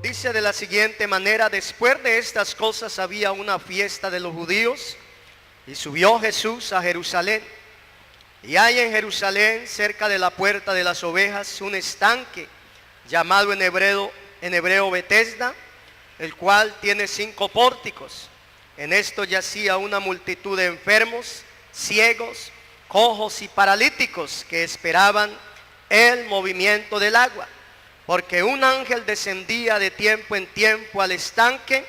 dice de la siguiente manera: después de estas cosas había una fiesta de los judíos, y subió Jesús a Jerusalén. Y hay en Jerusalén, cerca de la puerta de las ovejas, un estanque llamado en hebreo Betesda, el cual tiene 5 pórticos. En esto yacía una multitud de enfermos, ciegos, cojos y paralíticos que esperaban el movimiento del agua, porque un ángel descendía de tiempo en tiempo al estanque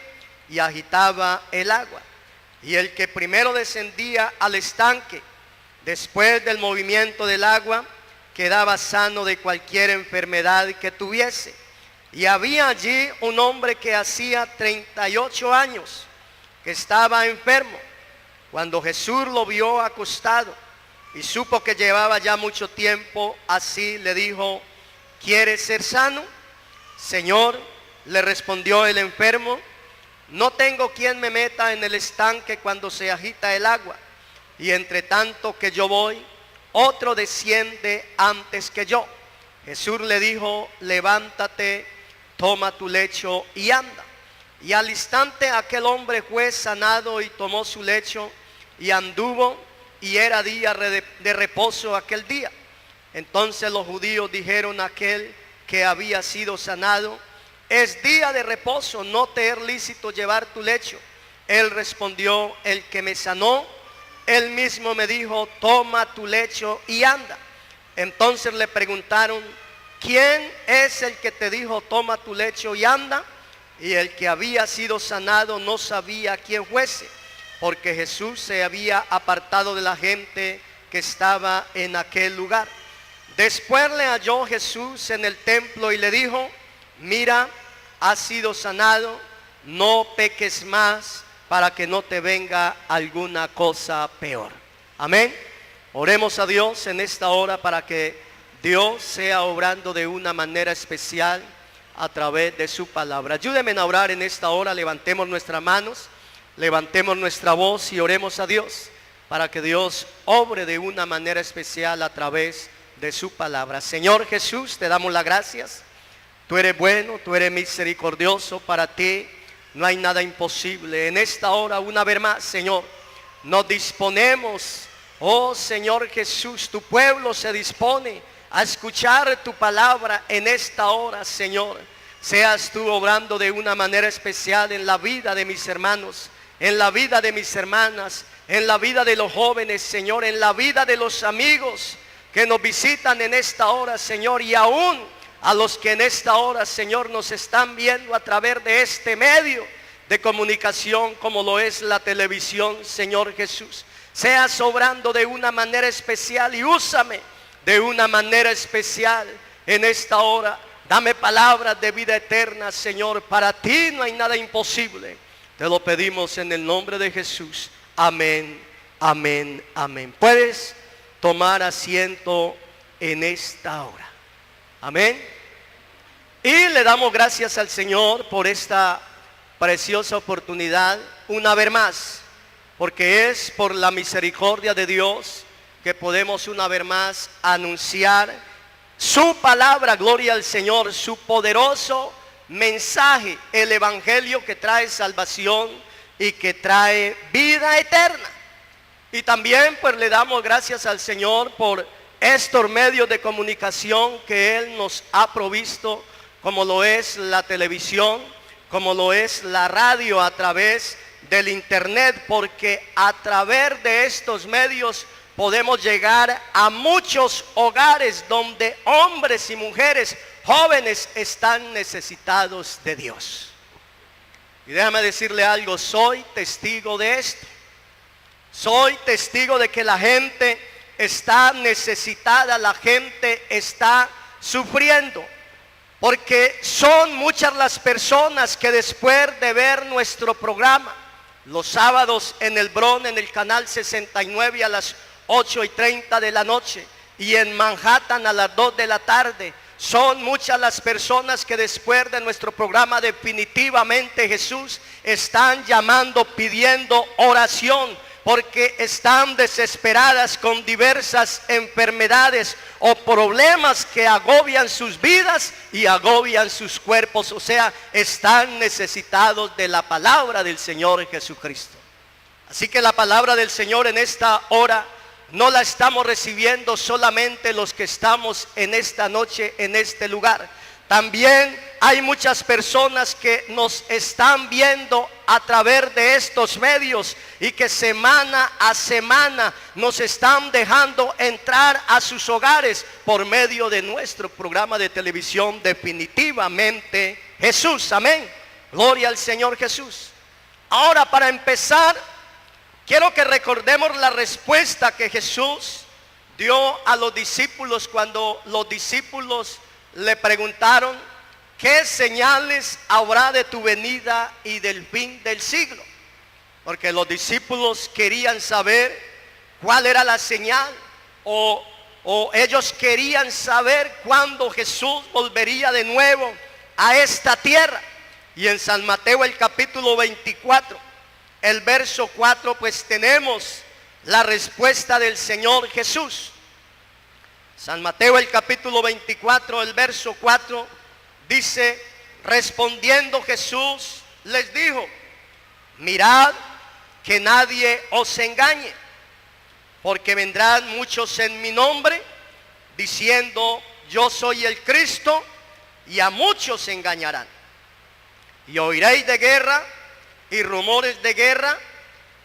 y agitaba el agua. Y el que primero descendía al estanque, después del movimiento del agua, quedaba sano de cualquier enfermedad que tuviese. Y había allí un hombre que hacía 38 años, que estaba enfermo. Cuando Jesús lo vio acostado y supo que llevaba ya mucho tiempo así, le dijo: ¿quieres ser sano? Señor, le respondió el enfermo, no tengo quien me meta en el estanque cuando se agita el agua, y entre tanto que yo voy, otro desciende antes que yo. Jesús le dijo: levántate, toma tu lecho y anda. Y al instante aquel hombre fue sanado y tomó su lecho y anduvo, y era día de reposo aquel día. Entonces los judíos dijeron a aquel que había sido sanado: es día de reposo, no te es lícito llevar tu lecho. Él respondió: el que me sanó, él mismo me dijo: toma tu lecho y anda. Entonces le preguntaron: ¿quién es el que te dijo toma tu lecho y anda? Y el que había sido sanado no sabía quién fuese, porque Jesús se había apartado de la gente que estaba en aquel lugar. Después le halló Jesús en el templo y le dijo: mira, has sido sanado, no peques más, para que no te venga alguna cosa peor. Amén. Oremos a Dios en esta hora para que Dios sea obrando de una manera especial a través de su palabra. Ayúdenme a orar en esta hora. Levantemos nuestras manos, levantemos nuestra voz y oremos a Dios para que Dios obre de una manera especial a través de su palabra. Señor Jesús, te damos las gracias. Tú eres bueno, tú eres misericordioso. Para ti no hay nada imposible. En esta hora, una vez más, Señor, nos disponemos, oh Señor Jesús, tu pueblo se dispone a escuchar tu palabra en esta hora, Señor. Seas tú obrando de una manera especial en la vida de mis hermanos, en la vida de mis hermanas, en la vida de los jóvenes, Señor, en la vida de los amigos que nos visitan en esta hora, Señor, y aún a los que en esta hora, Señor, nos están viendo a través de este medio de comunicación como lo es la televisión, Señor Jesús. Seas obrando de una manera especial y úsame de una manera especial en esta hora. Dame palabras de vida eterna, Señor. Para ti no hay nada imposible. Te lo pedimos en el nombre de Jesús. Amén, amén, amén. Puedes tomar asiento en esta hora. Amén. Y le damos gracias al Señor por esta preciosa oportunidad una vez más, porque es por la misericordia de Dios que podemos una vez más anunciar su palabra. Gloria al Señor, su poderoso mensaje, el evangelio que trae salvación y que trae vida eterna. Y también pues le damos gracias al Señor por estos medios de comunicación que Él nos ha provisto, como lo es la televisión, como lo es la radio a través del internet, porque a través de estos medios podemos llegar a muchos hogares donde hombres y mujeres jóvenes están necesitados de Dios. Y déjame decirle algo, soy testigo de esto. Soy testigo de que la gente está necesitada, la gente está sufriendo, porque son muchas las personas que después de ver nuestro programa los sábados en el Bronx, en el canal 69 a las 8:30 de la noche, y en Manhattan a las 2 de la tarde, son muchas las personas que después de nuestro programa definitivamente Jesús están llamando, pidiendo oración, porque están desesperadas con diversas enfermedades o problemas que agobian sus vidas y agobian sus cuerpos. O sea, están necesitados de la palabra del Señor Jesucristo. Así que la palabra del Señor en esta hora no la estamos recibiendo solamente los que estamos en esta noche, en este lugar. También hay muchas personas que nos están viendo a través de estos medios y que semana a semana nos están dejando entrar a sus hogares por medio de nuestro programa de televisión Definitivamente Jesús. Amén. Gloria al Señor Jesús. Ahora, para empezar, quiero que recordemos la respuesta que Jesús dio a los discípulos cuando los discípulos le preguntaron: ¿qué señales habrá de tu venida y del fin del siglo? Porque los discípulos querían saber cuál era la señal, o ellos querían saber cuándo Jesús volvería de nuevo a esta tierra. Y en San Mateo el capítulo 24, el verso 4, pues tenemos la respuesta del Señor Jesús. San Mateo el capítulo 24, el verso 4, dice: respondiendo Jesús les dijo: mirad que nadie os engañe, porque vendrán muchos en mi nombre, diciendo yo soy el Cristo, y a muchos engañarán. Y oiréis de guerra y rumores de guerra.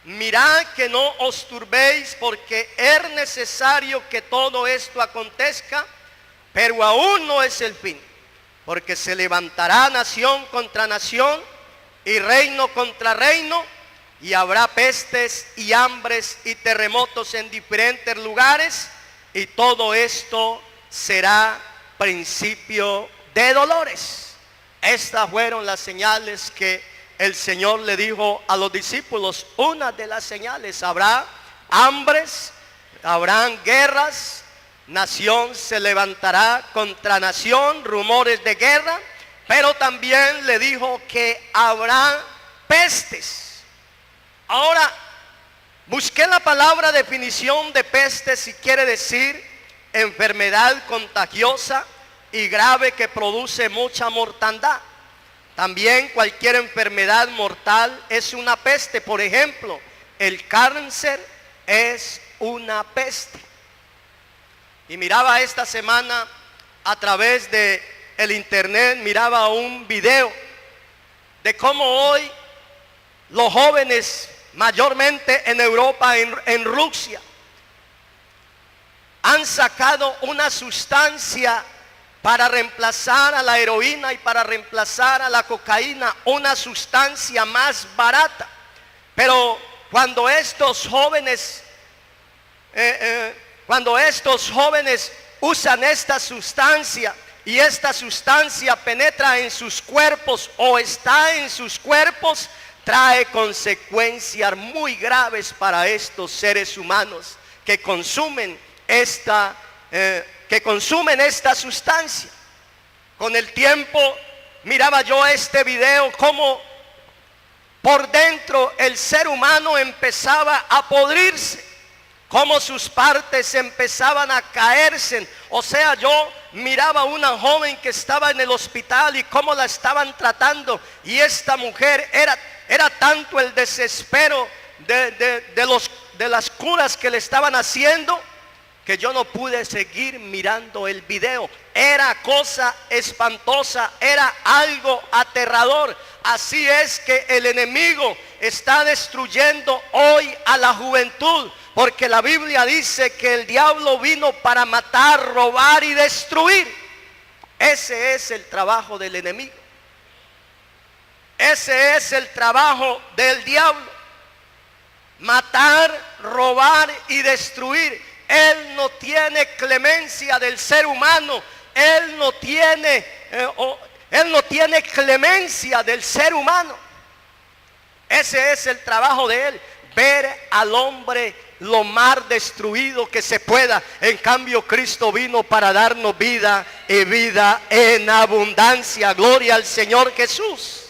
Mirad que no os turbéis, porque es necesario que todo esto acontezca, pero aún no es el fin, porque se levantará nación contra nación y reino contra reino, y habrá pestes y hambres y terremotos en diferentes lugares, y todo esto será principio de dolores. Estas fueron las señales que el Señor le dijo a los discípulos. Una de las señales: habrá hambres, habrán guerras, nación se levantará contra nación, rumores de guerra, pero también le dijo que habrá pestes. Ahora, busqué la palabra definición de pestes y quiere decir enfermedad contagiosa y grave que produce mucha mortandad. También cualquier enfermedad mortal es una peste. Por ejemplo, el cáncer es una peste. Y miraba esta semana a través de el internet, miraba un video de cómo hoy los jóvenes, mayormente en Europa, en Rusia, han sacado una sustancia para reemplazar a la heroína y para reemplazar a la cocaína, una sustancia más barata. Pero cuando estos jóvenes usan esta sustancia y esta sustancia penetra en sus cuerpos o está en sus cuerpos, trae consecuencias muy graves para estos seres humanos que consumen esta sustancia. Con el tiempo miraba yo este video, como por dentro el ser humano empezaba a podrirse, como sus partes empezaban a caerse. O sea, yo miraba a una joven que estaba en el hospital y cómo la estaban tratando, y esta mujer era tanto el desespero de las curas que le estaban haciendo, que yo no pude seguir mirando el video. Era cosa espantosa, era algo aterrador. Así es que el enemigo está destruyendo hoy a la juventud, porque la Biblia dice que el diablo vino para matar, robar y destruir. Ese es el trabajo del enemigo. Ese es el trabajo del diablo: matar, robar y destruir. Él no tiene clemencia del ser humano. Él no tiene clemencia del ser humano. Ese es el trabajo de él: ver al hombre lo más destruido que se pueda. En cambio, Cristo vino para darnos vida y vida en abundancia. Gloria al Señor Jesús.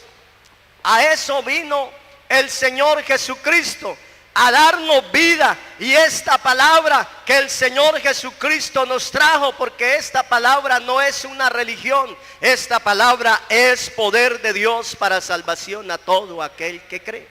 A eso vino el Señor Jesucristo. a darnos vida. Y esta palabra que el Señor Jesucristo nos trajo, porque esta palabra no es una religión, esta palabra es poder de Dios para salvación a todo aquel que cree.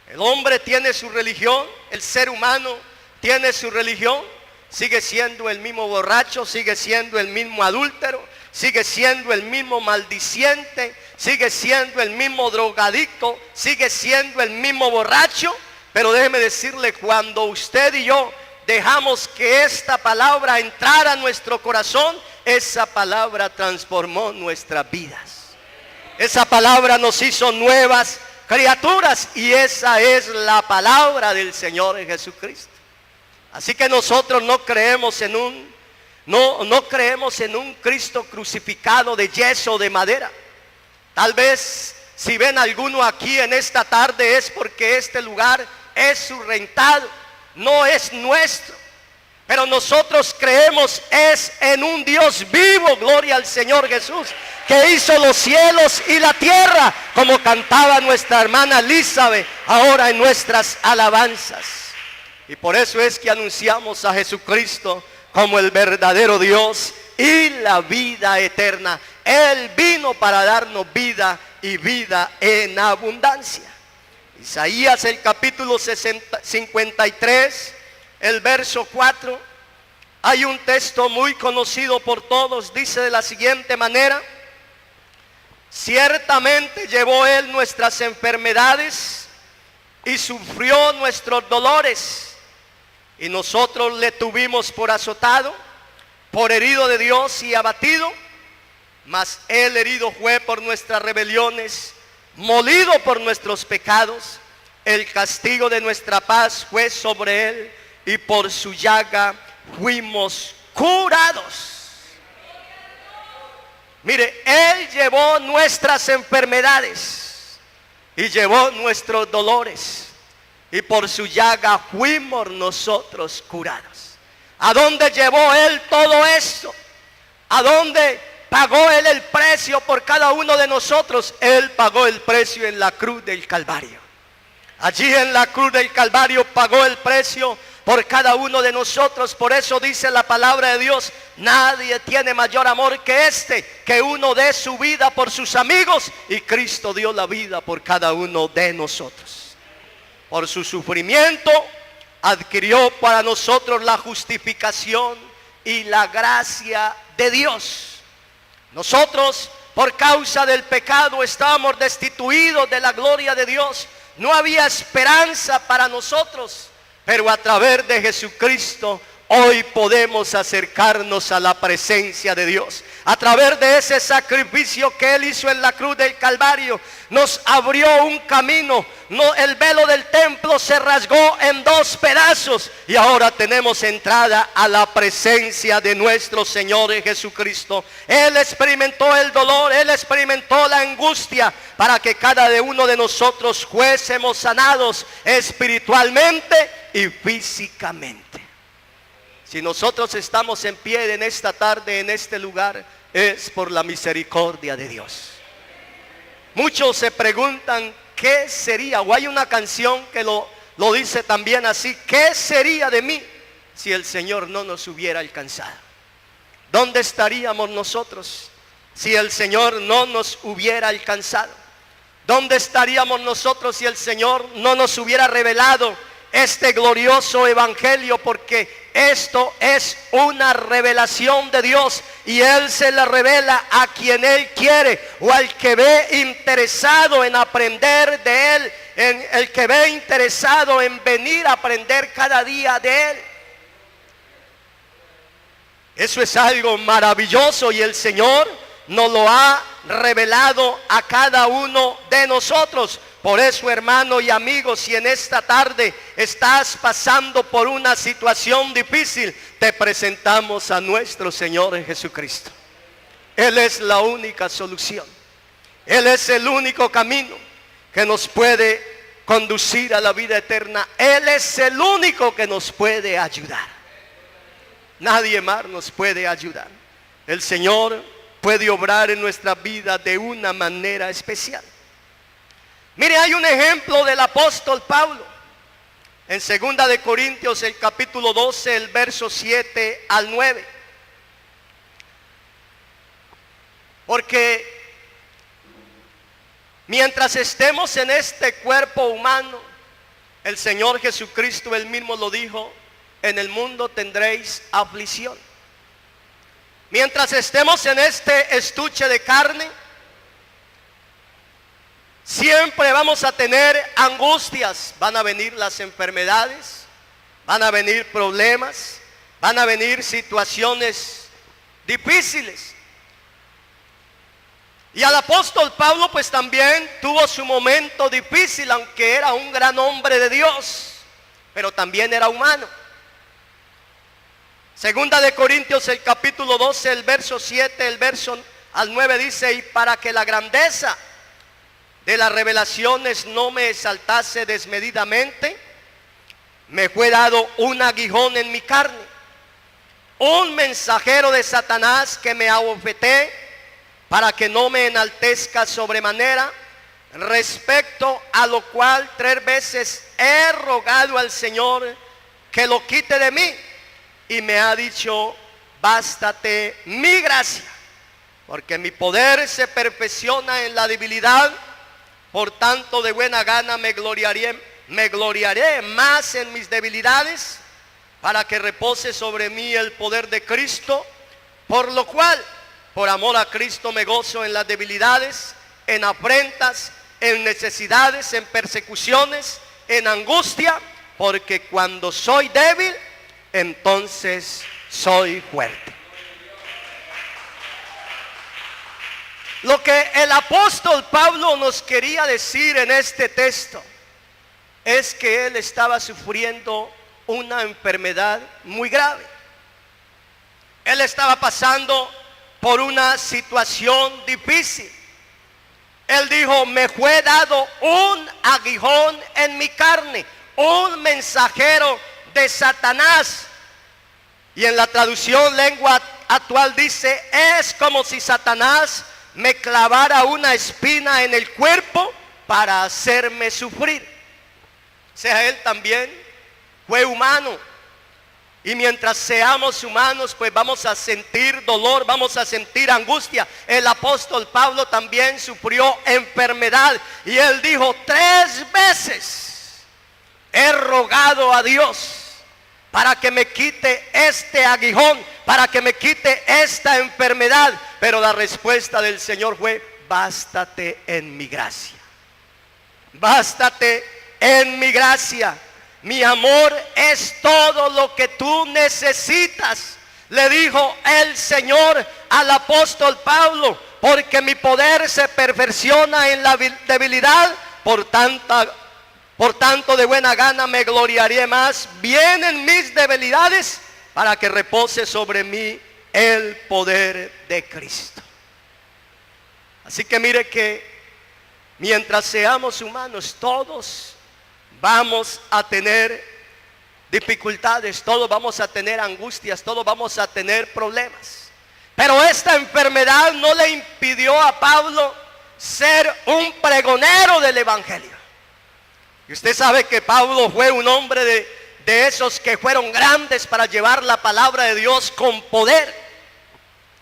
El hombre tiene su religión, el ser humano tiene su religión, sigue siendo el mismo borracho, sigue siendo el mismo adúltero, sigue siendo el mismo maldiciente, sigue siendo el mismo drogadicto, sigue siendo el mismo borracho. Pero déjeme decirle, cuando usted y yo dejamos que esta palabra entrara a nuestro corazón, esa palabra transformó nuestras vidas. Esa palabra nos hizo nuevas criaturas, y esa es la palabra del Señor Jesucristo. Así que nosotros no creemos en un Cristo crucificado de yeso o de madera. Tal vez si ven alguno aquí en esta tarde es porque este lugar es su rentado, no es nuestro. Pero nosotros creemos es en un Dios vivo, gloria al Señor Jesús, que hizo los cielos y la tierra, como cantaba nuestra hermana Elizabeth ahora en nuestras alabanzas. Y por eso es que anunciamos a Jesucristo como el verdadero Dios y la vida eterna. Él vino para darnos vida y vida en abundancia. Isaías, el capítulo 53, el verso 4, hay un texto muy conocido por todos. Dice de la siguiente manera: ciertamente llevó Él nuestras enfermedades y sufrió nuestros dolores, y nosotros le tuvimos por azotado, por herido de Dios y abatido. Mas Él herido fue por nuestras rebeliones, molido por nuestros pecados. El castigo de nuestra paz fue sobre Él, y por su llaga fuimos curados. Mire, Él llevó nuestras enfermedades y llevó nuestros dolores, y por su llaga fuimos nosotros curados. ¿A dónde llevó Él todo esto? ¿A dónde pagó Él el precio por cada uno de nosotros? Él pagó el precio en la cruz del Calvario. Allí en la cruz del Calvario pagó el precio por cada uno de nosotros. Por eso dice la palabra de Dios: nadie tiene mayor amor que este, que uno dé su vida por sus amigos. Y Cristo dio la vida por cada uno de nosotros. Por su sufrimiento adquirió para nosotros la justificación y la gracia de Dios. Nosotros, por causa del pecado, estábamos destituidos de la gloria de Dios. No había esperanza para nosotros, pero a través de Jesucristo hoy podemos acercarnos a la presencia de Dios. A través de ese sacrificio que Él hizo en la cruz del Calvario, nos abrió un camino. El velo del templo se rasgó en dos pedazos, y ahora tenemos entrada a la presencia de nuestro Señor Jesucristo. Él experimentó el dolor, Él experimentó la angustia, para que cada uno de nosotros fuésemos sanados espiritualmente y físicamente. Si nosotros estamos en pie en esta tarde, en este lugar, es por la misericordia de Dios. Muchos se preguntan qué sería, o hay una canción que lo dice también así: ¿qué sería de mí si el Señor no nos hubiera alcanzado? ¿Dónde estaríamos nosotros si el Señor no nos hubiera alcanzado? ¿Dónde estaríamos nosotros si el Señor no nos hubiera revelado este glorioso evangelio? Porque esto es una revelación de Dios, y Él se la revela a quien Él quiere, o al que ve interesado en aprender de Él, el que ve interesado en venir a aprender cada día de Él. Eso es algo maravilloso, y el Señor nos lo ha revelado a cada uno de nosotros. Por eso, hermano y amigo, si en esta tarde estás pasando por una situación difícil, te presentamos a nuestro Señor Jesucristo. Él es la única solución. Él es el único camino que nos puede conducir a la vida eterna. Él es el único que nos puede ayudar. Nadie más nos puede ayudar. El Señor puede obrar en nuestra vida de una manera especial. Mire, hay un ejemplo del apóstol Pablo. en 2 de Corintios, el capítulo 12, el verso 7 al 9. Porque mientras estemos en este cuerpo humano, el Señor Jesucristo, Él mismo lo dijo, en el mundo tendréis aflicción. Mientras estemos en este estuche de carne, siempre vamos a tener angustias. Van a venir las enfermedades, van a venir problemas, van a venir situaciones difíciles. Y al apóstol Pablo pues también tuvo su momento difícil, aunque era un gran hombre de Dios, pero también era humano. 2 de Corintios, el capítulo 12, el verso 7, el verso al 9 dice: y para que la grandeza de las revelaciones no me exaltase desmedidamente, me fue dado un aguijón en mi carne, un mensajero de Satanás que me abofeté, para que no me enaltezca sobremanera, respecto a lo cual 3 veces he rogado al Señor que lo quite de mí, y me ha dicho: bástate mi gracia, porque mi poder se perfecciona en la debilidad. Por tanto, de buena gana me gloriaré más en mis debilidades, para que repose sobre mí el poder de Cristo. Por lo cual, por amor a Cristo, me gozo en las debilidades, en afrentas, en necesidades, en persecuciones, en angustia, porque cuando soy débil, entonces soy fuerte. Lo que el apóstol Pablo nos quería decir en este texto es que él estaba sufriendo una enfermedad muy grave. Él estaba pasando por una situación difícil. Él dijo: me fue dado un aguijón en mi carne, un mensajero de Satanás. Y en la traducción lengua actual dice: es como si Satanás me clavara una espina en el cuerpo para hacerme sufrir. O sea, él también fue humano. Y mientras seamos humanos, pues vamos a sentir dolor, vamos a sentir angustia. El apóstol Pablo también sufrió enfermedad. Y él dijo: 3 veces he rogado a Dios para que me quite este aguijón, para que me quite esta enfermedad. Pero la respuesta del Señor fue: bástate en mi gracia. Bástate en mi gracia. Mi amor es todo lo que tú necesitas, le dijo el Señor al apóstol Pablo, porque mi poder se perfecciona en la debilidad. Por tanto, de buena gana me gloriaré más bien en mis debilidades, para que repose sobre mí el poder de Cristo. Así que mire que mientras seamos humanos, todos vamos a tener dificultades, todos vamos a tener angustias, todos vamos a tener problemas. Pero esta enfermedad no le impidió a Pablo ser un pregonero del evangelio. Y usted sabe que Pablo fue un hombre de esos que fueron grandes para llevar la palabra de Dios con poder,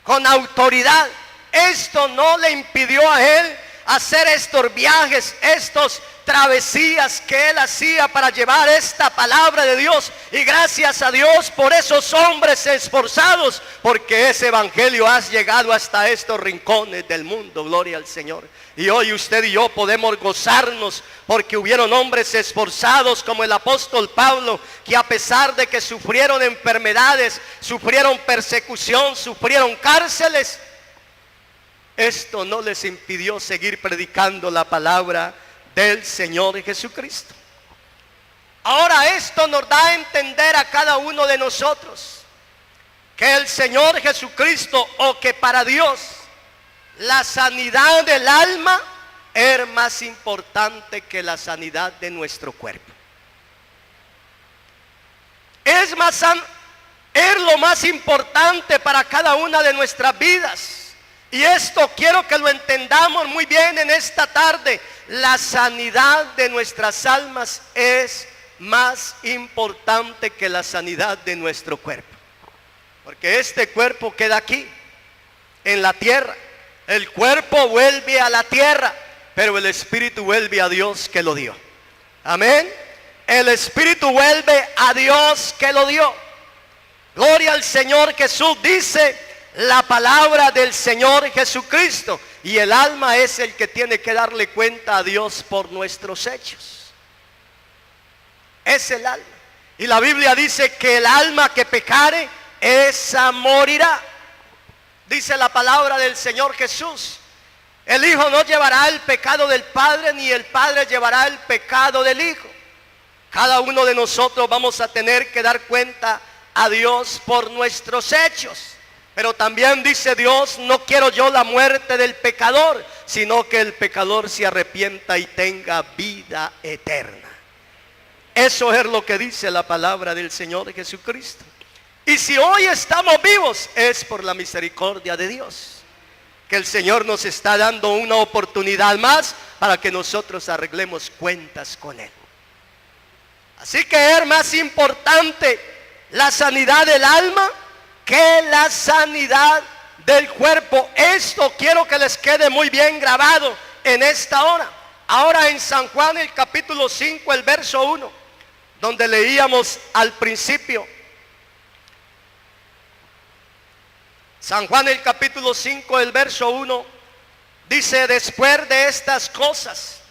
con autoridad. Esto no le impidió a él hacer estos viajes, estos travesías que él hacía para llevar esta palabra de Dios. Y gracias a Dios por esos hombres esforzados, porque ese evangelio ha llegado hasta estos rincones del mundo. Gloria al Señor. Y hoy usted y yo podemos gozarnos porque hubieron hombres esforzados como el apóstol Pablo, que a pesar de que sufrieron enfermedades, sufrieron persecución, sufrieron cárceles, esto no les impidió seguir predicando la palabra del Señor Jesucristo. Ahora esto nos da a entender a cada uno de nosotros que el Señor Jesucristo, o que para Dios la sanidad del alma es más importante que la sanidad de nuestro cuerpo. Es lo más importante para cada una de nuestras vidas. Y esto quiero que lo entendamos muy bien en esta tarde. La sanidad de nuestras almas es más importante que la sanidad de nuestro cuerpo. Porque este cuerpo queda aquí, en la tierra. El cuerpo vuelve a la tierra, pero el espíritu vuelve a Dios que lo dio. Amén. El espíritu vuelve a Dios que lo dio. Gloria al Señor Jesús, dice la palabra del Señor Jesucristo. Y el alma es el que tiene que darle cuenta a Dios por nuestros hechos. Es el alma. Y la Biblia dice que el alma que pecare, esa morirá. Dice la palabra del Señor Jesús. El Hijo no llevará el pecado del Padre, ni el Padre llevará el pecado del Hijo. Cada uno de nosotros vamos a tener que dar cuenta a Dios por nuestros hechos. Pero también dice Dios, no quiero yo la muerte del pecador, sino que el pecador se arrepienta y tenga vida eterna. Eso es lo que dice la palabra del Señor Jesucristo. Y si hoy estamos vivos, es por la misericordia de Dios, que el Señor nos está dando una oportunidad más para que nosotros arreglemos cuentas con Él. Así que es más importante la sanidad del alma que la sanidad del cuerpo. Esto quiero que les quede muy bien grabado en esta hora. Ahora en San Juan el capítulo 5, el verso 1, donde leíamos al principio. San Juan el capítulo 5, el verso 1, dice: después de estas cosas,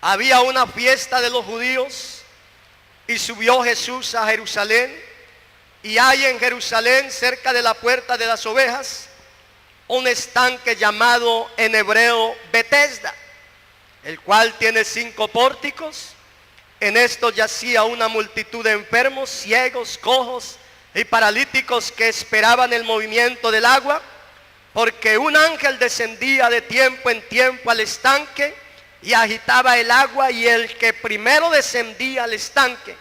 había una fiesta de los judíos, y subió Jesús a Jerusalén. Y hay en Jerusalén, cerca de la puerta de las ovejas, un estanque llamado en hebreo Betesda, el cual tiene 5 pórticos. En esto yacía una multitud de enfermos, ciegos, cojos y paralíticos que esperaban el movimiento del agua, porque un ángel descendía de tiempo en tiempo al estanque y agitaba el agua, y el que primero descendía al estanque,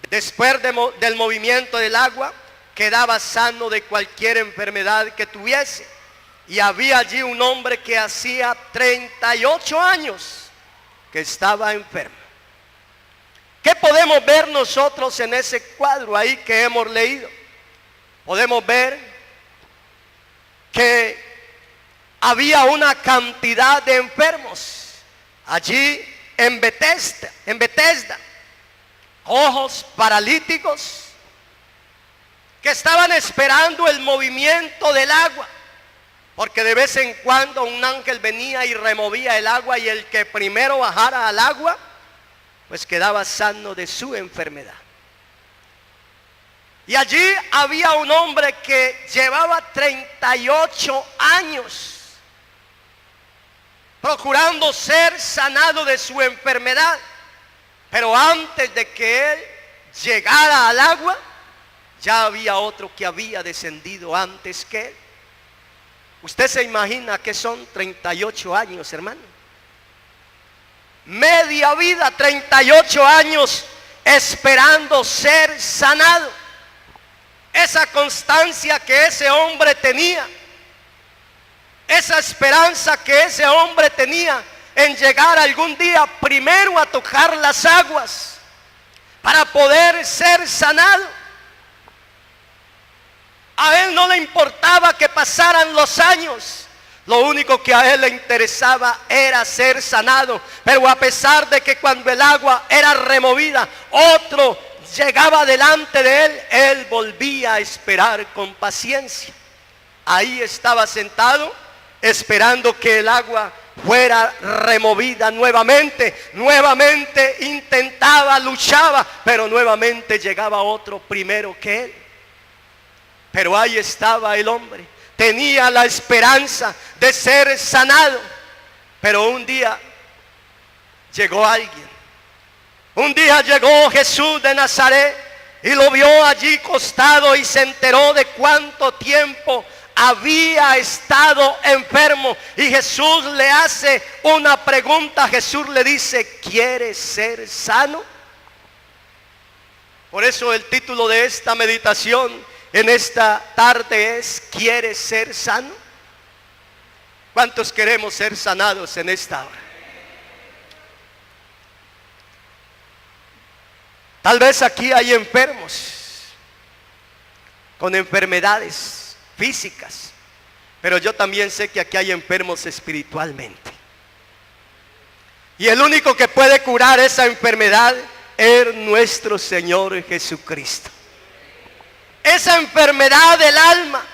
después del movimiento del agua, quedaba sano de cualquier enfermedad que tuviese. Y había allí un hombre que hacía 38 años que estaba enfermo. ¿Qué podemos ver nosotros en ese cuadro ahí que hemos leído? Podemos ver que había una cantidad de enfermos allí en Betesda, ojos paralíticos, que estaban esperando el movimiento del agua, porque de vez en cuando un ángel venía y removía el agua, y el que primero bajara al agua pues quedaba sano de su enfermedad. Y allí había un hombre que llevaba 38 años procurando ser sanado de su enfermedad. Pero antes de que él llegara al agua, ya había otro que había descendido antes que él. Usted se imagina que son 38 años, hermano. Media vida, 38 años esperando ser sanado. Esa constancia que ese hombre tenía, esa esperanza que ese hombre tenía en llegar algún día primero a tocar las aguas para poder ser sanado. A él no le importaba que pasaran los años, lo único que a él le interesaba era ser sanado. Pero a pesar de que cuando el agua era removida, otro llegaba delante de él, él volvía a esperar con paciencia. Ahí estaba sentado, esperando que el agua fuera removida nuevamente. Nuevamente intentaba, luchaba, pero nuevamente llegaba otro primero que él. Pero ahí estaba el hombre, tenía la esperanza de ser sanado. Pero un día llegó alguien. Un día llegó Jesús de Nazaret y lo vio allí acostado, y se enteró de cuánto tiempo había estado enfermo. Y Jesús le hace una pregunta. Jesús le dice: ¿quieres ser sano? Por eso el título de esta meditación en esta tarde es: ¿quieres ser sano? ¿Cuántos queremos ser sanados en esta hora? Tal vez aquí hay enfermos con enfermedades físicas, pero yo también sé que aquí hay enfermos espiritualmente. Y el único que puede curar esa enfermedad es nuestro Señor Jesucristo. Esa enfermedad del alma,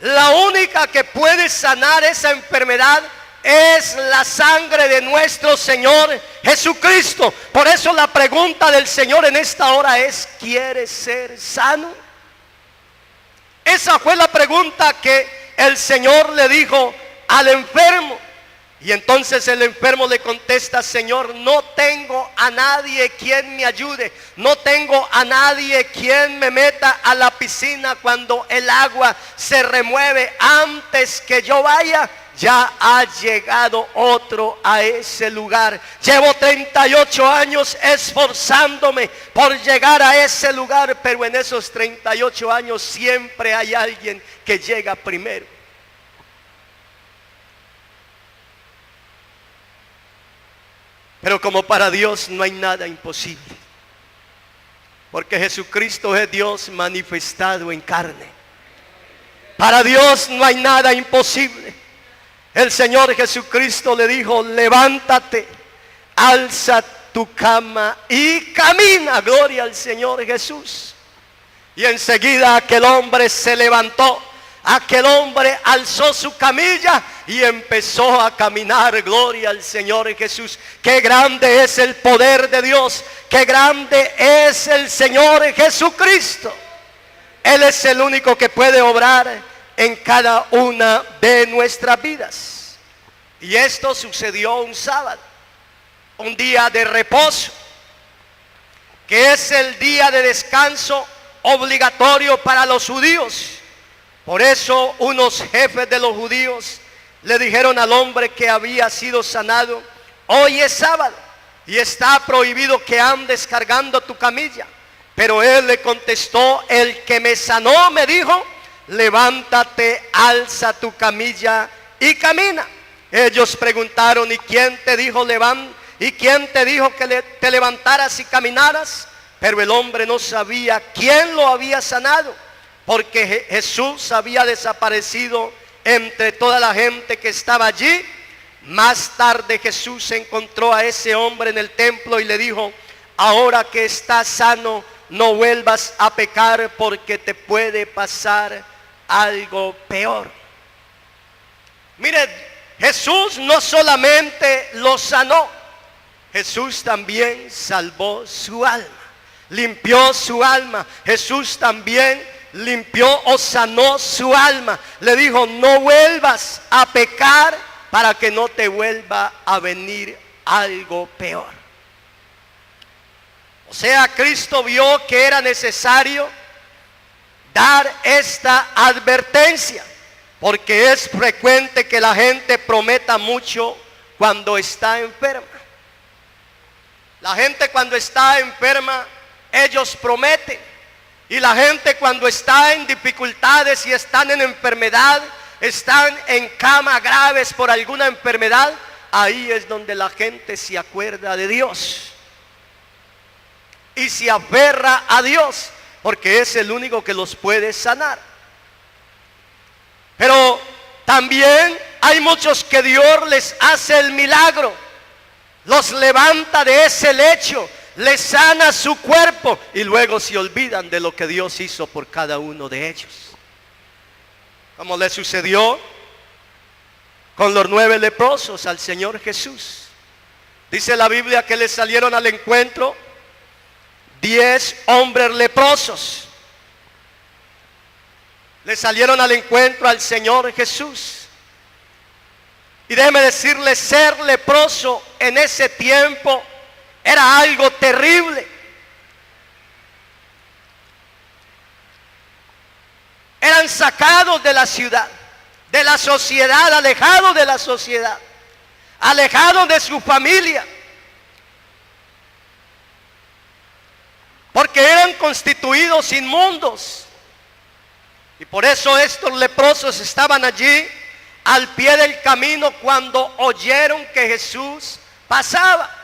la única que puede sanar esa enfermedad es la sangre de nuestro Señor Jesucristo. Por eso la pregunta del Señor en esta hora es: ¿quieres ser sano? Esa fue la pregunta que el Señor le dijo al enfermo. Y entonces el enfermo le contesta: Señor, no tengo a nadie quien me ayude, no tengo a nadie quien me meta a la piscina cuando el agua se remueve. Antes que yo vaya, ya ha llegado otro a ese lugar. Llevo 38 años esforzándome por llegar a ese lugar, pero en esos 38 años siempre hay alguien que llega primero. Pero como para Dios no hay nada imposible, porque Jesucristo es Dios manifestado en carne. Para Dios no hay nada imposible. El Señor Jesucristo le dijo: levántate, alza tu cama y camina. Gloria al Señor Jesús. Y enseguida aquel hombre se levantó. Aquel hombre alzó su camilla y empezó a caminar. Gloria al Señor Jesús. Qué grande es el poder de Dios. Qué grande es el Señor Jesucristo. Él es el único que puede obrar en cada una de nuestras vidas. Y esto sucedió un sábado, un día de reposo, que es el día de descanso obligatorio para los judíos. Por eso unos jefes de los judíos le dijeron al hombre que había sido sanado: hoy es sábado y está prohibido que andes cargando tu camilla. Pero él le contestó: el que me sanó me dijo: levántate, alza tu camilla y camina. Ellos preguntaron: ¿y quién te dijo que te levantaras y caminaras? Pero el hombre no sabía quién lo había sanado, porque Jesús había desaparecido entre toda la gente que estaba allí. Más tarde Jesús encontró a ese hombre en el templo y le dijo: ahora que estás sano, no vuelvas a pecar, porque te puede pasar algo peor. Mire, Jesús no solamente lo sanó, Jesús también salvó su alma, limpió su alma. Jesús también limpió o sanó su alma. Le dijo: no vuelvas a pecar para que no te vuelva a venir algo peor. O sea, Cristo vio que era necesario dar esta advertencia, porque es frecuente que la gente prometa mucho cuando está enferma. La gente cuando está enferma, ellos prometen. Y la gente cuando está en dificultades y están en enfermedad, están en cama graves por alguna enfermedad, ahí es donde la gente se acuerda de Dios y se aferra a Dios, porque es el único que los puede sanar. Pero también hay muchos que Dios les hace el milagro, los levanta de ese lecho, les sana su cuerpo y luego se olvidan de lo que Dios hizo por cada uno de ellos, como le sucedió con los 9 leprosos al Señor Jesús. Dice la Biblia que le salieron al encuentro 10 hombres leprosos. Le salieron al encuentro al Señor Jesús. Y déjeme decirle, ser leproso en ese tiempo era algo terrible. Eran sacados de la ciudad, de la sociedad, alejados de la sociedad, alejados de su familia, porque eran constituidos inmundos. Y por eso estos leprosos estaban allí al pie del camino cuando oyeron que Jesús pasaba.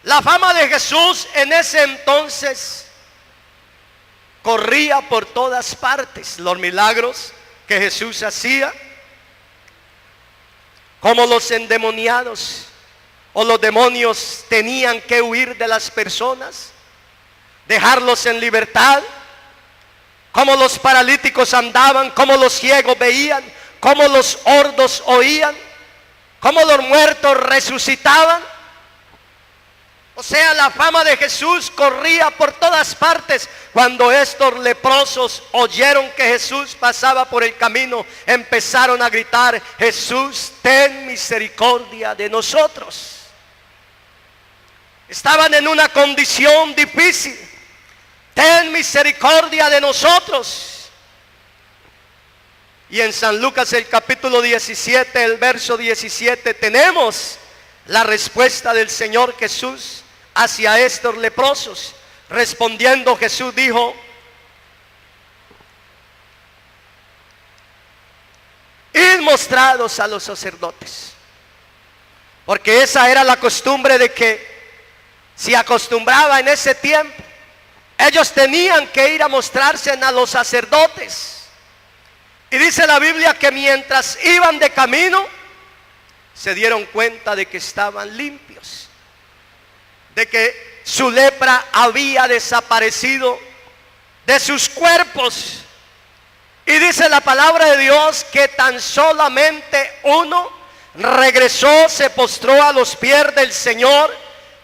La fama de Jesús en ese entonces corría por todas partes. Los milagros que Jesús hacía, como los endemoniados o los demonios tenían que huir de las personas, dejarlos en libertad, como los paralíticos andaban, como los ciegos veían, como los sordos oían, como los muertos resucitaban. O sea, la fama de Jesús corría por todas partes. Cuando estos leprosos oyeron que Jesús pasaba por el camino, empezaron a gritar: Jesús, ten misericordia de nosotros. Estaban en una condición difícil. Ten misericordia de nosotros. Y en San Lucas el capítulo 17, el verso 17, tenemos la respuesta del Señor Jesús hacia estos leprosos. Respondiendo Jesús dijo: id mostrados a los sacerdotes. Porque esa era la costumbre de que se acostumbraba en ese tiempo. Ellos tenían que ir a mostrarse a los sacerdotes. Y dice la Biblia que mientras iban de camino, se dieron cuenta de que estaban limpios, de que su lepra había desaparecido de sus cuerpos. Y dice la palabra de Dios que tan solamente uno regresó, se postró a los pies del Señor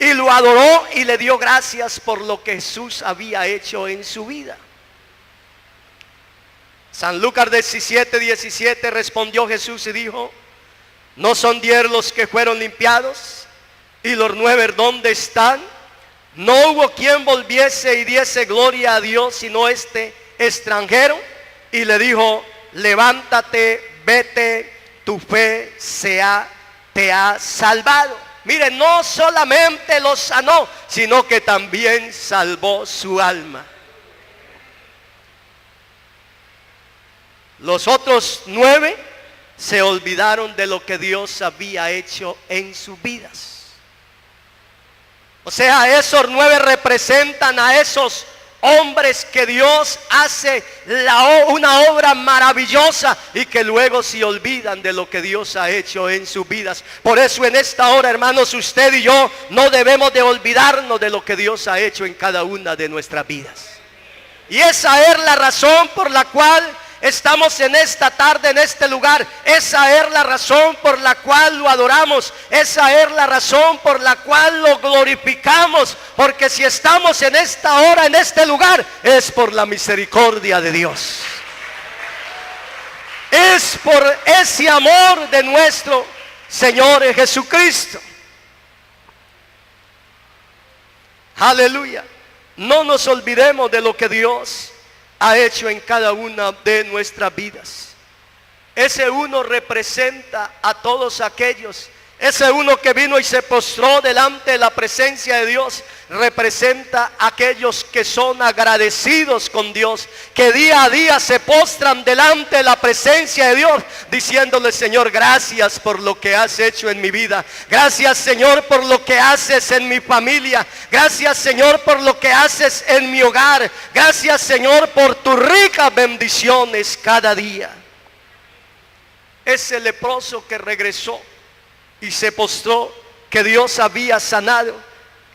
y lo adoró y le dio gracias por lo que Jesús había hecho en su vida. San Lucas 17:17 respondió Jesús y dijo: ¿no son 10 los que fueron limpiados? ¿Y los 9 dónde están? No hubo quien volviese y diese gloria a Dios sino este extranjero. Y le dijo: levántate, vete, tu fe te ha salvado. Mire, no solamente los sanó, sino que también salvó su alma. Los otros 9 se olvidaron de lo que Dios había hecho en sus vidas. O sea, esos 9 representan a esos hombres que Dios hace una obra maravillosa y que luego se olvidan de lo que Dios ha hecho en sus vidas. Por eso en esta hora, hermanos, usted y yo no debemos de olvidarnos de lo que Dios ha hecho en cada una de nuestras vidas. Y esa es la razón por la cual estamos en esta tarde, en este lugar. Esa es la razón por la cual lo adoramos. Esa es la razón por la cual lo glorificamos. Porque si estamos en esta hora, en este lugar, es por la misericordia de Dios. Es por ese amor de nuestro Señor Jesucristo. Aleluya. No nos olvidemos de lo que Dios ha hecho en cada una de nuestras vidas. Ese uno representa a todos aquellos. Ese uno que vino y se postró delante de la presencia de Dios representa a aquellos que son agradecidos con Dios, que día a día se postran delante de la presencia de Dios, diciéndole: Señor, gracias por lo que has hecho en mi vida. Gracias, Señor, por lo que haces en mi familia. Gracias, Señor, por lo que haces en mi hogar. Gracias, Señor, por tus ricas bendiciones cada día. Ese leproso que regresó y se postró, que Dios había sanado,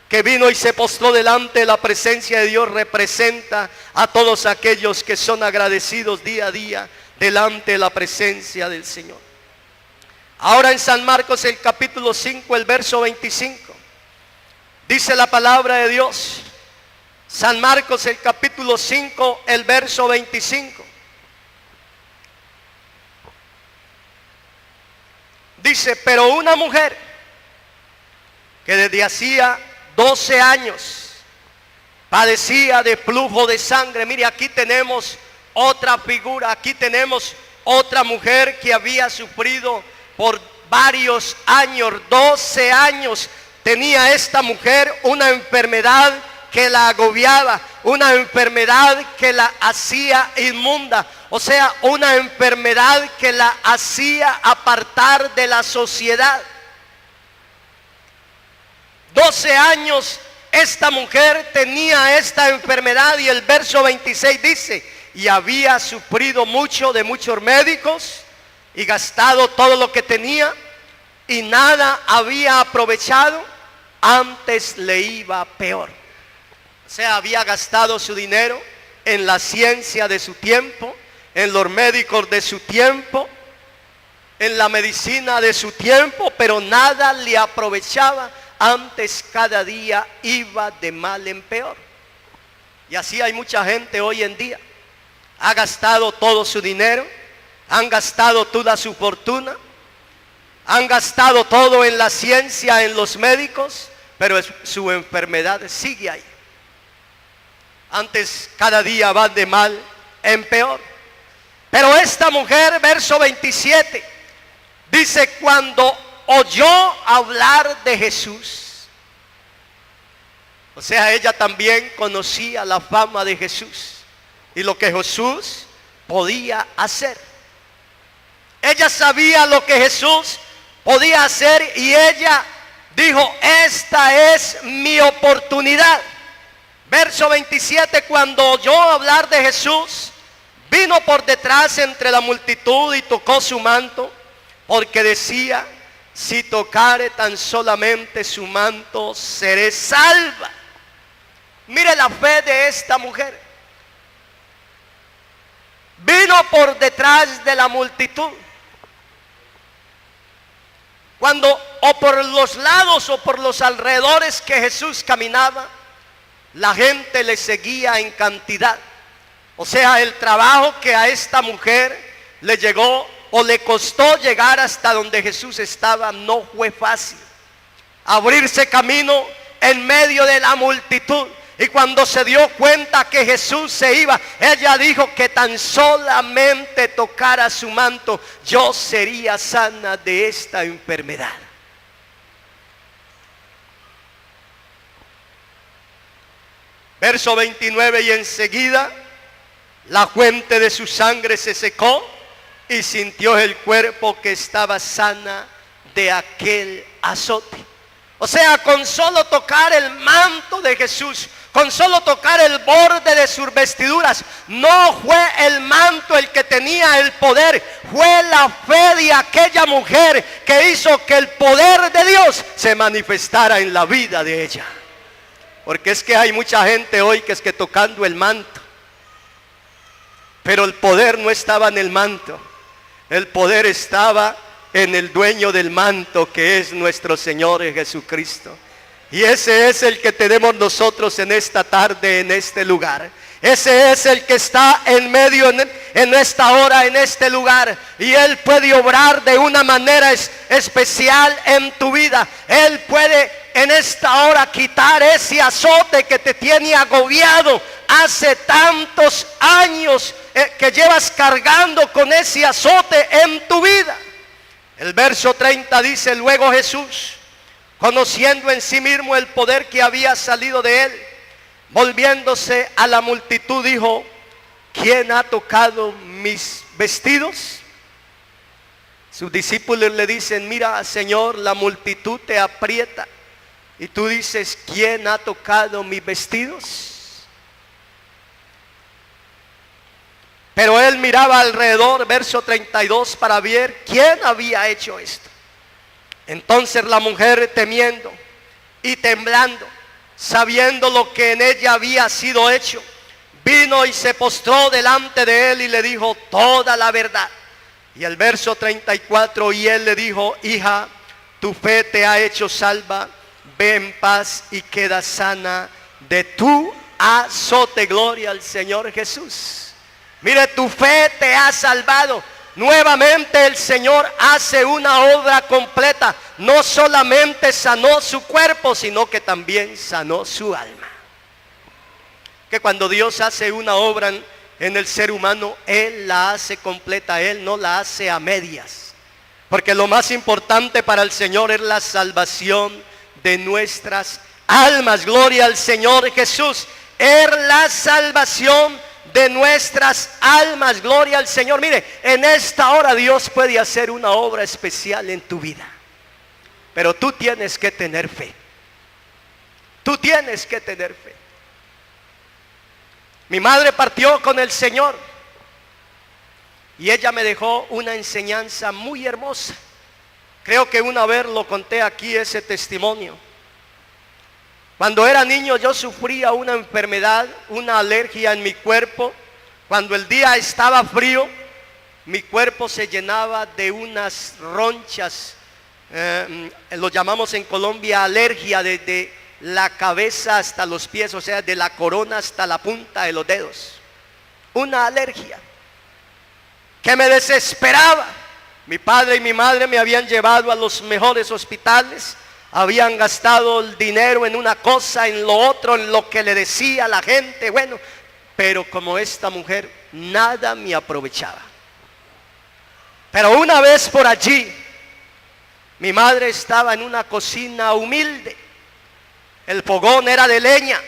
que vino y se postró delante de la presencia de Dios, representa a todos aquellos que son agradecidos día a día delante de la presencia del Señor. Ahora en San Marcos el capítulo 5, el verso 25, dice la palabra de Dios. San Marcos el capítulo 5, el verso 25. Dice: pero una mujer que desde hacía 12 años padecía de flujo de sangre. Mire, aquí tenemos otra figura, aquí tenemos otra mujer que había sufrido por varios años, 12 años tenía esta mujer una enfermedad que la agobiaba, una enfermedad que la hacía inmunda, o sea, una enfermedad que la hacía apartar de la sociedad. 12 años esta mujer tenía esta enfermedad, y el verso 26 dice: y había sufrido mucho de muchos médicos y gastado todo lo que tenía, y nada había aprovechado, antes le iba peor. O sea, había gastado su dinero en la ciencia de su tiempo, en los médicos de su tiempo, en la medicina de su tiempo, pero nada le aprovechaba. Antes cada día iba de mal en peor. Y así hay mucha gente hoy en día. Ha gastado todo su dinero, han gastado toda su fortuna, han gastado todo en la ciencia, en los médicos, pero su enfermedad sigue ahí. Antes cada día va de mal en peor. Pero esta mujer, verso 27, dice: cuando oyó hablar de Jesús, o sea, ella también conocía la fama de Jesús y lo que Jesús podía hacer. Ella sabía lo que Jesús podía hacer, y ella dijo: esta es mi oportunidad. Verso 27, cuando oyó hablar de Jesús, vino por detrás entre la multitud y tocó su manto, porque decía: si tocare tan solamente su manto, seré salva. Mire la fe de esta mujer. Vino por detrás de la multitud. Cuando o por los lados o por los alrededores que Jesús caminaba, la gente le seguía en cantidad. O sea, el trabajo que a esta mujer le llegó o le costó llegar hasta donde Jesús estaba no fue fácil. Abrirse camino en medio de la multitud. Y cuando se dio cuenta que Jesús se iba, ella dijo: que tan solamente tocara su manto, yo sería sana de esta enfermedad. Verso 29, y enseguida la fuente de su sangre se secó, y sintió el cuerpo que estaba sana de aquel azote. O sea, con solo tocar el manto de Jesús, con solo tocar el borde de sus vestiduras, no fue el manto el que tenía el poder, fue la fe de aquella mujer que hizo que el poder de Dios se manifestara en la vida de ella. Porque es que hay mucha gente hoy que es que tocando el manto, pero el poder no estaba en el manto, el poder estaba en el dueño del manto, que es nuestro Señor Jesucristo. Y ese es el que tenemos nosotros en esta tarde, en este lugar. Ese es el que está en medio en esta hora, en este lugar. Y Él puede obrar de una manera especial en tu vida. Él puede en esta hora quitar ese azote que te tiene agobiado hace tantos años, que llevas cargando con ese azote en tu vida. El verso 30 dice: luego Jesús, conociendo en sí mismo el poder que había salido de él, volviéndose a la multitud, dijo: ¿quién ha tocado mis vestidos? Sus discípulos le dicen: mira, Señor, la multitud te aprieta, y tú dices: ¿quién ha tocado mis vestidos? Pero él miraba alrededor, verso 32, para ver quién había hecho esto. Entonces la mujer, temiendo y temblando, sabiendo lo que en ella había sido hecho, vino y se postró delante de él y le dijo toda la verdad. Y el verso 34, y él le dijo: hija, tu fe te ha hecho salva, ve en paz y queda sana de tu azote. Gloria al Señor Jesús. Mire, tu fe te ha salvado. Nuevamente el Señor hace una obra completa. No solamente sanó su cuerpo, sino que también sanó su alma. Que cuando Dios hace una obra en el ser humano, Él la hace completa, Él no la hace a medias. Porque lo más importante para el Señor es la salvación de nuestras almas. Gloria al Señor Jesús. Es la salvación de nuestras almas. Gloria al Señor. Mire, en esta hora Dios puede hacer una obra especial en tu vida, pero tú tienes que tener fe. Tú tienes que tener fe. Mi madre partió con el Señor y ella me dejó una enseñanza muy hermosa. Creo que una vez lo conté aquí ese testimonio. Cuando era niño yo sufría una enfermedad, una alergia en mi cuerpo. Cuando el día estaba frío, mi cuerpo se llenaba de unas ronchas, lo llamamos en Colombia alergia, desde la cabeza hasta los pies, o sea, de la corona hasta la punta de los dedos. Una alergia que me desesperaba. Mi padre y mi madre me habían llevado a los mejores hospitales, habían gastado el dinero en una cosa, en lo otro, en lo que le decía a la gente, bueno, pero como esta mujer nada me aprovechaba. Pero una vez por allí, mi madre estaba en una cocina humilde, el fogón era de leña,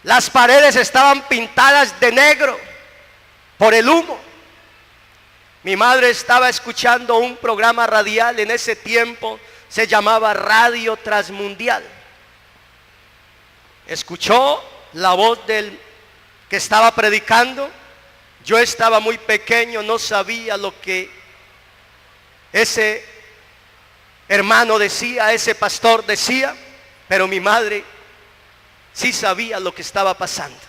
las paredes estaban pintadas de negro por el humo. Mi madre estaba escuchando un programa radial, en ese tiempo se llamaba Radio Transmundial. Escuchó la voz del que estaba predicando. Yo estaba muy pequeño, no sabía lo que ese hermano decía, ese pastor decía, pero mi madre sí sabía lo que estaba pasando.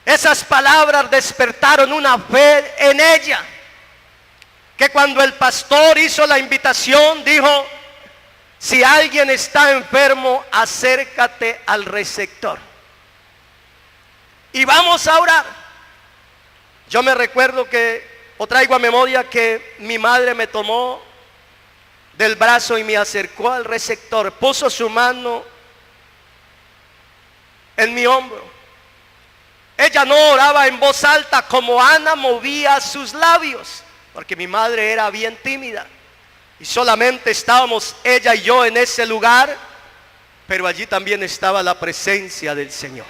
Esas palabras despertaron una fe en ella, que cuando el pastor hizo la invitación, dijo: si alguien está enfermo, acércate al receptor y vamos a orar. Yo me recuerdo o traigo a memoria que mi madre me tomó del brazo y me acercó al receptor, puso su mano en mi hombro. Ella no oraba en voz alta como Ana movía sus labios, porque mi madre era bien tímida y solamente estábamos ella y yo en ese lugar, pero allí también estaba la presencia del Señor.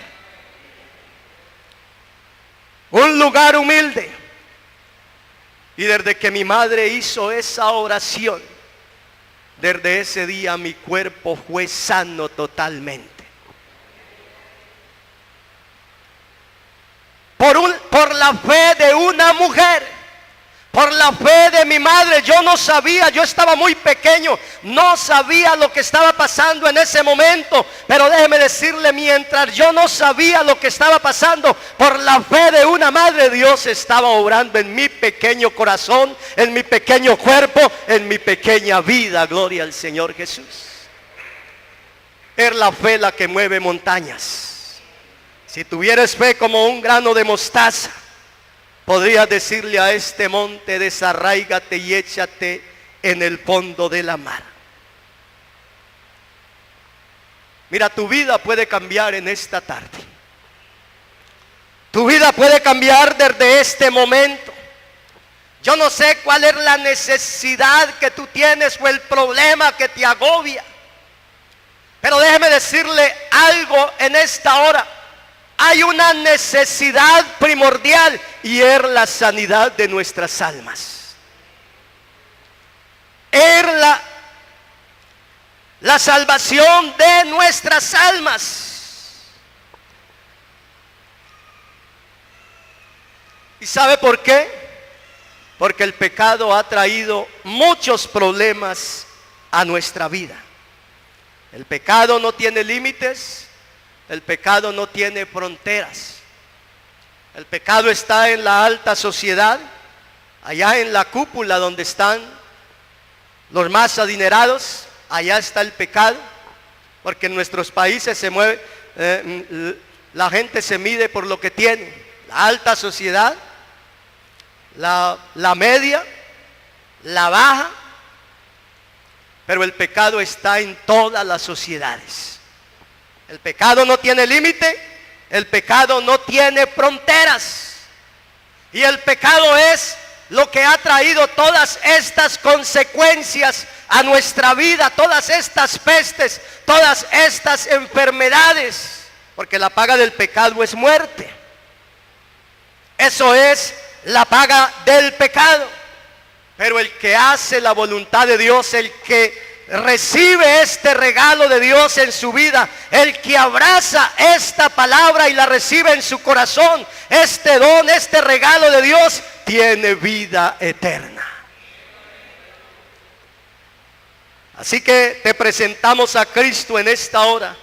Un lugar humilde. Y desde que mi madre hizo esa oración, desde ese día mi cuerpo fue sano totalmente. Por la fe de una mujer, por la fe de mi madre. Yo no sabía, yo estaba muy pequeño, no sabía lo que estaba pasando en ese momento, pero déjeme decirle, mientras yo no sabía lo que estaba pasando, por la fe de una madre, Dios estaba obrando en mi pequeño corazón, en mi pequeño cuerpo, en mi pequeña vida. Gloria al Señor Jesús. Es la fe la que mueve montañas. Si tuvieras fe como un grano de mostaza, podrías decirle a este monte: desarráigate y échate en el fondo de la mar. Mira, tu vida puede cambiar en esta tarde. Tu vida puede cambiar desde este momento. Yo no sé cuál es la necesidad que tú tienes o el problema que te agobia, pero déjeme decirle algo en esta hora. Hay una necesidad primordial y es la sanidad de nuestras almas. Es la salvación de nuestras almas. ¿Y sabe por qué? Porque el pecado ha traído muchos problemas a nuestra vida. El pecado no tiene límites. El pecado no tiene fronteras. El pecado está en la alta sociedad, allá en la cúpula donde están los más adinerados, allá está el pecado, porque en nuestros países se mueve, la gente se mide por lo que tiene. La alta sociedad, la media, la baja, pero el pecado está en todas las sociedades. El pecado no tiene límite, el pecado no tiene fronteras. Y el pecado es lo que ha traído todas estas consecuencias a nuestra vida, todas estas pestes, todas estas enfermedades. Porque la paga del pecado es muerte. Eso es la paga del pecado. Pero el que hace la voluntad de Dios, el que recibe este regalo de Dios en su vida, el que abraza esta palabra y la recibe en su corazón, este don, este regalo de Dios, tiene vida eterna. Así que te presentamos a Cristo en esta hora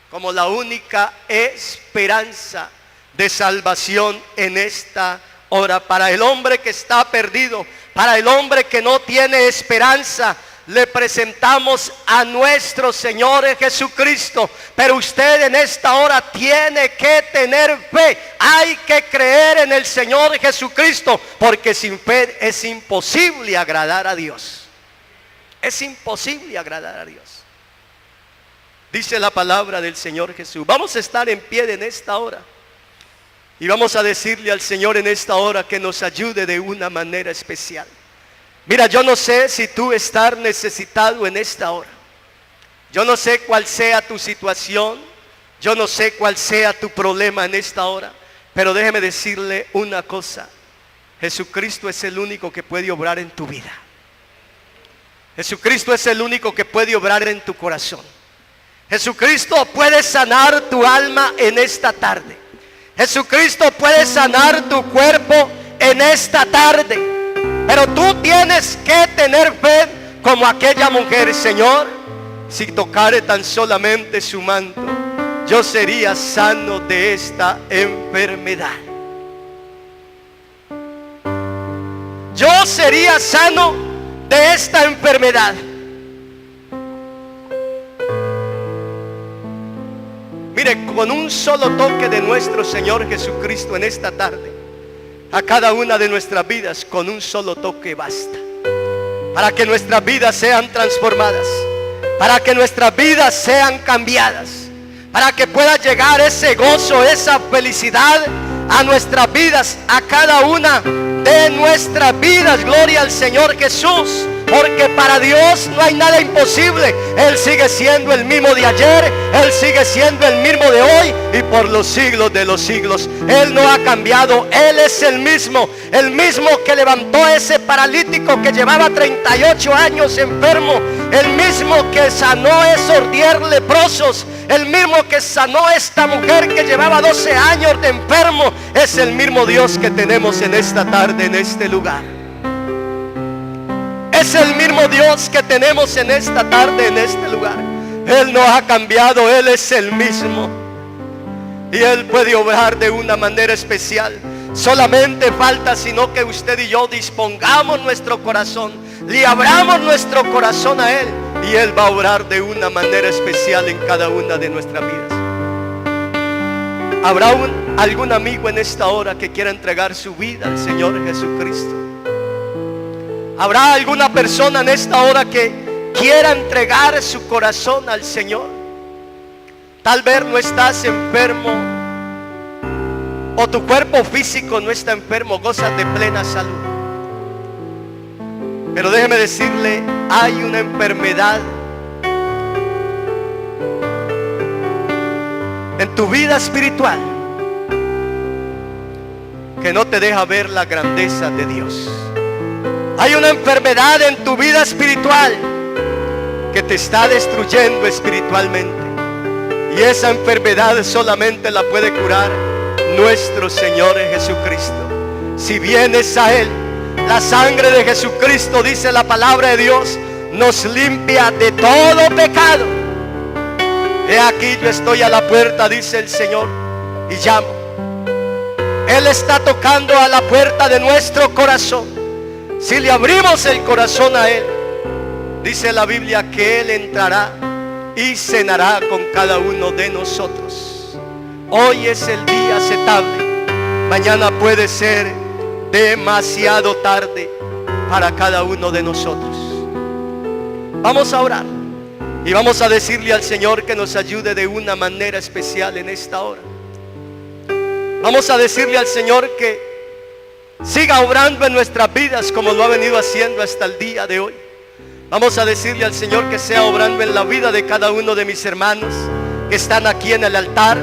como la única esperanza de salvación en esta hora. Para el hombre que está perdido, para el hombre que no tiene esperanza, le presentamos a nuestro Señor Jesucristo. Pero usted en esta hora tiene que tener fe. Hay que creer en el Señor Jesucristo, porque sin fe es imposible agradar a Dios. Es imposible agradar a Dios. Dice la palabra del Señor Jesús. Vamos a estar en pie en esta hora y vamos a decirle al Señor en esta hora que nos ayude de una manera especial. Mira, yo no sé si tú estás necesitado en esta hora. Yo no sé cuál sea tu situación. Yo no sé cuál sea tu problema en esta hora. Pero déjeme decirle una cosa. Jesucristo es el único que puede obrar en tu vida. Jesucristo es el único que puede obrar en tu corazón. Jesucristo puede sanar tu alma en esta tarde. Jesucristo puede sanar tu cuerpo en esta tarde. Pero tú tienes que tener fe como aquella mujer. Señor, si tocare tan solamente su manto, yo sería sano de esta enfermedad. Yo sería sano de esta enfermedad. Mire, con un solo toque de nuestro Señor Jesucristo en esta tarde, a cada una de nuestras vidas, con un solo toque basta, para que nuestras vidas sean transformadas, para que nuestras vidas sean cambiadas, para que pueda llegar ese gozo, esa felicidad a nuestras vidas, a cada una de nuestras vidas. Gloria al Señor Jesús. Porque para Dios no hay nada imposible. Él sigue siendo el mismo de ayer, Él sigue siendo el mismo de hoy y por los siglos de los siglos. Él no ha cambiado. Él es el mismo que levantó ese paralítico que llevaba 38 años enfermo, el mismo que sanó a esos 10 leprosos, el mismo que sanó a esta mujer que llevaba 12 años de enfermo. Es el mismo Dios que tenemos en esta tarde, en este lugar. Es el mismo Dios que tenemos en esta tarde, en este lugar. Él no ha cambiado, Él es el mismo. Y Él puede obrar de una manera especial. Solamente falta sino que usted y yo dispongamos nuestro corazón, le abramos nuestro corazón a Él, y Él va a obrar de una manera especial en cada una de nuestras vidas. ¿Habrá algún amigo en esta hora que quiera entregar su vida al Señor Jesucristo? ¿Habrá alguna persona en esta hora que quiera entregar su corazón al Señor? Tal vez no estás enfermo, o tu cuerpo físico no está enfermo, gozas de plena salud. Pero déjeme decirle, hay una enfermedad en tu vida espiritual que no te deja ver la grandeza de Dios. Hay una enfermedad en tu vida espiritual que te está destruyendo espiritualmente. Y esa enfermedad solamente la puede curar nuestro Señor Jesucristo. Si vienes a Él, la sangre de Jesucristo, dice la palabra de Dios, nos limpia de todo pecado. He aquí yo estoy a la puerta, dice el Señor, y llamo. Él está tocando a la puerta de nuestro corazón. Si le abrimos el corazón a Él, dice la Biblia que Él entrará y cenará con cada uno de nosotros. Hoy es el día aceptable. Mañana puede ser demasiado tarde para cada uno de nosotros. Vamos a orar y vamos a decirle al Señor que nos ayude de una manera especial en esta hora. Vamos a decirle al Señor que siga obrando en nuestras vidas como lo ha venido haciendo hasta el día de hoy. Vamos a decirle al Señor que sea obrando en la vida de cada uno de mis hermanos que están aquí en el altar,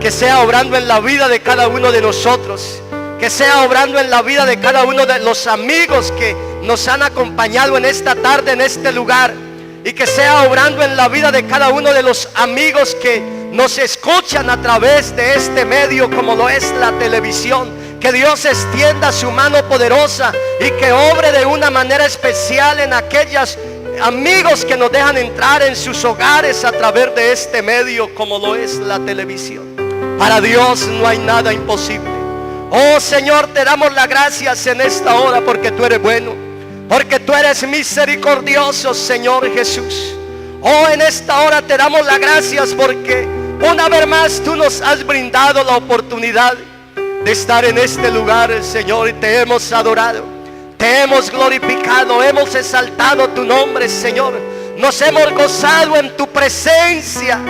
que sea obrando en la vida de cada uno de nosotros, que sea obrando en la vida de cada uno de los amigos que nos han acompañado en esta tarde, en este lugar, y que sea obrando en la vida de cada uno de los amigos que nos escuchan a través de este medio como lo es la televisión. Que Dios extienda su mano poderosa y que obre de una manera especial en aquellos amigos que nos dejan entrar en sus hogares a través de este medio como lo es la televisión. Para Dios no hay nada imposible. Oh Señor, te damos las gracias en esta hora porque tú eres bueno, porque tú eres misericordioso, Señor Jesús. Oh, en esta hora te damos las gracias porque una vez más tú nos has brindado la oportunidad de estar en este lugar, Señor, y te hemos adorado, te hemos glorificado, hemos exaltado tu nombre, Señor. Nos hemos gozado en tu presencia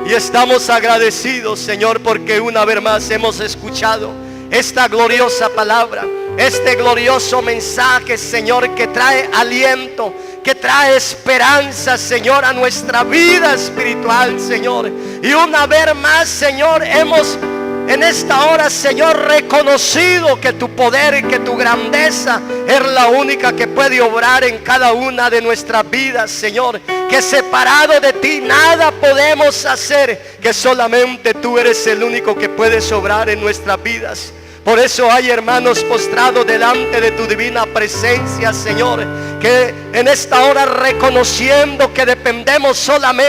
y estamos agradecidos, Señor, porque una vez más hemos escuchado esta gloriosa palabra, este glorioso mensaje, Señor, que trae aliento, que trae esperanza, Señor, a nuestra vida espiritual, Señor. Y una vez más, Señor, hemos en esta hora, Señor, reconocido que tu poder y que tu grandeza es la única que puede obrar en cada una de nuestras vidas, Señor. Que separado de ti nada podemos hacer, que solamente tú eres el único que puedes obrar en nuestras vidas. Por eso hay hermanos postrados delante de tu divina presencia, Señor, que en esta hora reconociendo que dependemos solamente